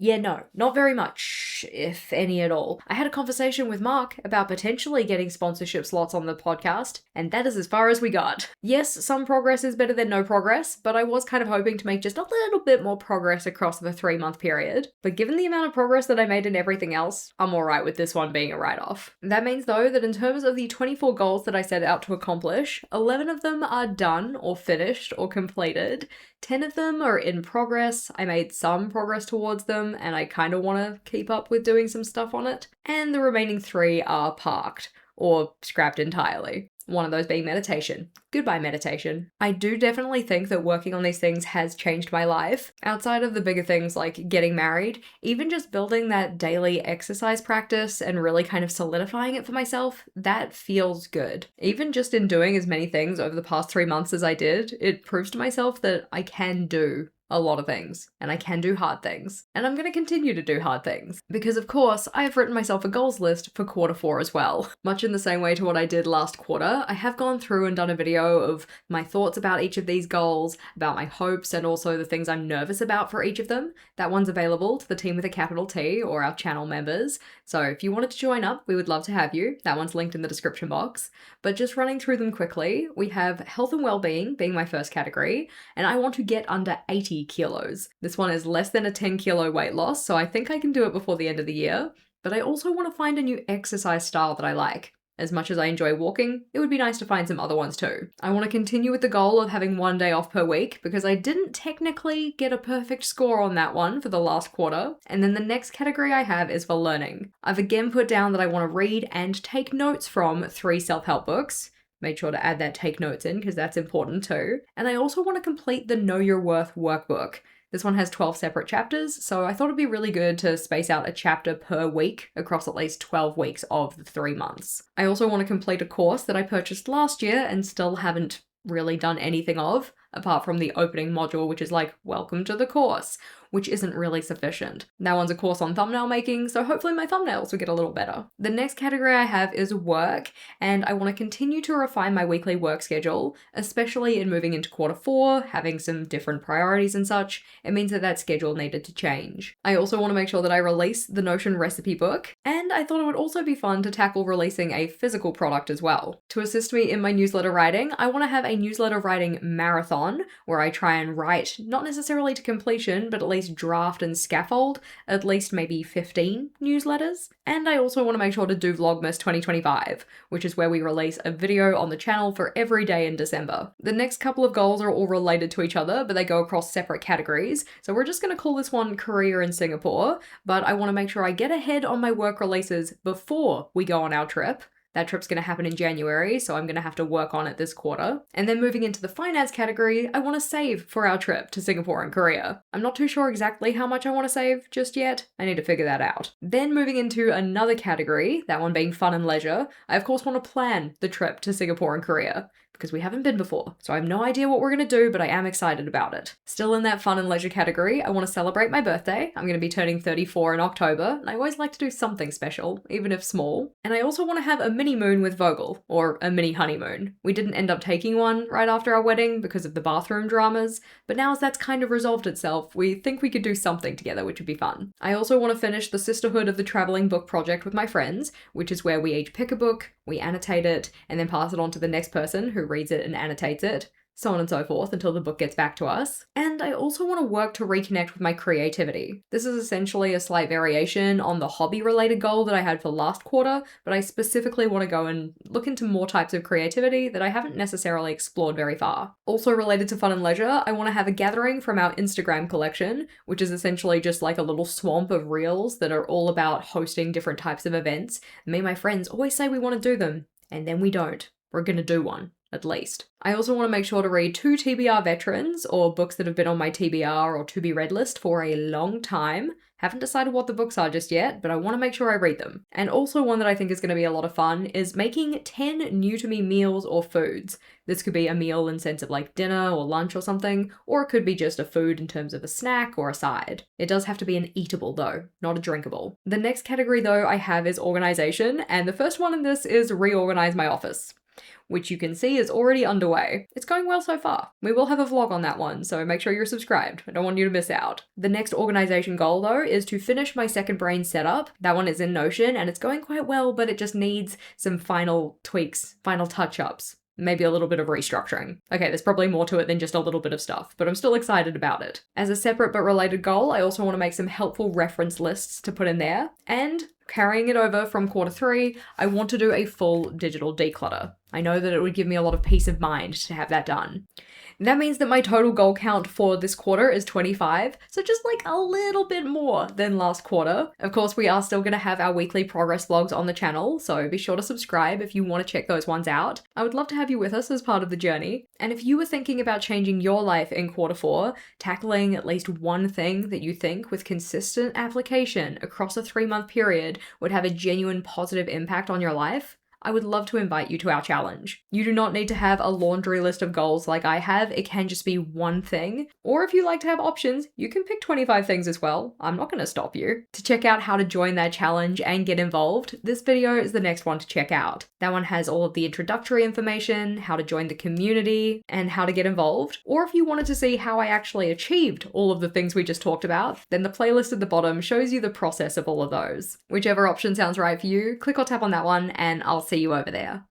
yeah, no, not very much. much, if any at all. I had a conversation with Mark about potentially getting sponsorship slots on the podcast, and that is as far as we got. Yes, some progress is better than no progress, but I was kind of hoping to make just a little bit more progress across the 3-month period. But given the amount of progress that I made in everything else, I'm alright with this one being a write-off. That means though that in terms of the 24 goals that I set out to accomplish, 11 of them are done or finished or completed. 10 of them are in progress. I made some progress towards them and I kind of want to keep up with doing some stuff on it. And the remaining 3 are parked or scrapped entirely. One of those being meditation. Goodbye, meditation. I do definitely think that working on these things has changed my life. Outside of the bigger things like getting married, even just building that daily exercise practice and really kind of solidifying it for myself, that feels good. Even just in doing as many things over the past 3 months as I did, it proves to myself that I can do a lot of things, and I can do hard things, and I'm gonna continue to do hard things, because of course, I have written myself a goals list for quarter 4 as well. Much in the same way to what I did last quarter, I have gone through and done a video of my thoughts about each of these goals, about my hopes, and also the things I'm nervous about for each of them. That one's available to the team with a capital T, or our channel members, so if you wanted to join up, we would love to have you. That one's linked in the description box. But just running through them quickly, we have health and well-being being my first category, and I want to get under 80 kilos. This one is less than a 10 kilo weight loss, so I think I can do it before the end of the year. But I also want to find a new exercise style that I like. As much as I enjoy walking, it would be nice to find some other ones too. I want to continue with the goal of having 1 day off per week because I didn't technically get a perfect score on that one for the last quarter. And then the next category I have is for learning. I've again put down that I want to read and take notes from 3 self-help books. Made sure to add that take notes in because that's important too. And I also want to complete the Know Your Worth workbook. This one has 12 separate chapters, so I thought it'd be really good to space out a chapter per week across at least 12 weeks of the 3 months. I also want to complete a course that I purchased last year and still haven't really done anything of, apart from the opening module, which is like, welcome to the course, which isn't really sufficient. That one's a course on thumbnail making, so hopefully my thumbnails will get a little better. The next category I have is work, and I want to continue to refine my weekly work schedule, especially in moving into quarter 4, having some different priorities and such. It means that that schedule needed to change. I also want to make sure that I release the Notion recipe book, and I thought it would also be fun to tackle releasing a physical product as well. To assist me in my newsletter writing, I want to have a newsletter writing marathon where I try and write, not necessarily to completion, but at least draft and scaffold at least maybe 15 newsletters. And I also want to make sure to do Vlogmas 2025, which is where we release a video on the channel for every day in December. The next couple of goals are all related to each other, but they go across separate categories. So we're just going to call this one Career in Singapore, but I want to make sure I get ahead on my work releases before we go on our trip. That trip's going to happen in January, so I'm going to have to work on it this quarter. And then moving into the finance category, I want to save for our trip to Singapore and Korea. I'm not too sure exactly how much I want to save just yet. I need to figure that out. Then moving into another category, that one being fun and leisure, I of course want to plan the trip to Singapore and Korea, because we haven't been before. So I have no idea what we're going to do, but I am excited about it. Still in that fun and leisure category, I want to celebrate my birthday. I'm going to be turning 34 in October, and I always like to do something special, even if small. And I also want to have a mini moon with Vogel, or a mini honeymoon. We didn't end up taking one right after our wedding because of the bathroom dramas, but now as that's kind of resolved itself, we think we could do something together, which would be fun. I also want to finish the Sisterhood of the Traveling Book project with my friends, which is where we each pick a book, we annotate it, and then pass it on to the next person who reads it and annotates it, so on and so forth until the book gets back to us. And I also want to work to reconnect with my creativity. This is essentially a slight variation on the hobby-related goal that I had for last quarter, but I specifically want to go and look into more types of creativity that I haven't necessarily explored very far. Also related to fun and leisure, I want to have a gathering from our Instagram collection, which is essentially just like a little swamp of reels that are all about hosting different types of events. Me and my friends always say we want to do them, and then we don't. We're gonna do one. At least. I also want to make sure to read 2 TBR veterans, or books that have been on my TBR or to be read list for a long time. Haven't decided what the books are just yet, but I want to make sure I read them. And also one that I think is going to be a lot of fun is making 10 new to me meals or foods. This could be a meal in sense of like dinner or lunch or something, or it could be just a food in terms of a snack or a side. It does have to be an eatable though, not a drinkable. The next category though I have is organization, and the first one in this is reorganize my office. which you can see is already underway. It's going well so far. We will have a vlog on that one, so make sure you're subscribed. I don't want you to miss out. The next organization goal, though, is to finish my second brain setup. That one is in Notion, and it's going quite well, but it just needs some final tweaks, final touch-ups. Maybe a little bit of restructuring. Okay, there's probably more to it than just a little bit of stuff, but I'm still excited about it. As a separate but related goal, I also want to make some helpful reference lists to put in there, and carrying it over from quarter 3, I want to do a full digital declutter. I know that it would give me a lot of peace of mind to have that done. That means that my total goal count for this quarter is 25, so just like a little bit more than last quarter. Of course, we are still going to have our weekly progress vlogs on the channel, so be sure to subscribe if you want to check those ones out. I would love to have you with us as part of the journey. And if you were thinking about changing your life in quarter 4, tackling at least one thing that you think with consistent application across a 3-month period would have a genuine positive impact on your life, I would love to invite you to our challenge. You do not need to have a laundry list of goals like I have, it can just be one thing. Or if you like to have options, you can pick 25 things as well. I'm not going to stop you. To check out how to join that challenge and get involved, this video is the next one to check out. That one has all of the introductory information, how to join the community, and how to get involved. Or if you wanted to see how I actually achieved all of the things we just talked about, then the playlist at the bottom shows you the process of all of those. Whichever option sounds right for you, click or tap on that one and I'll see you over there.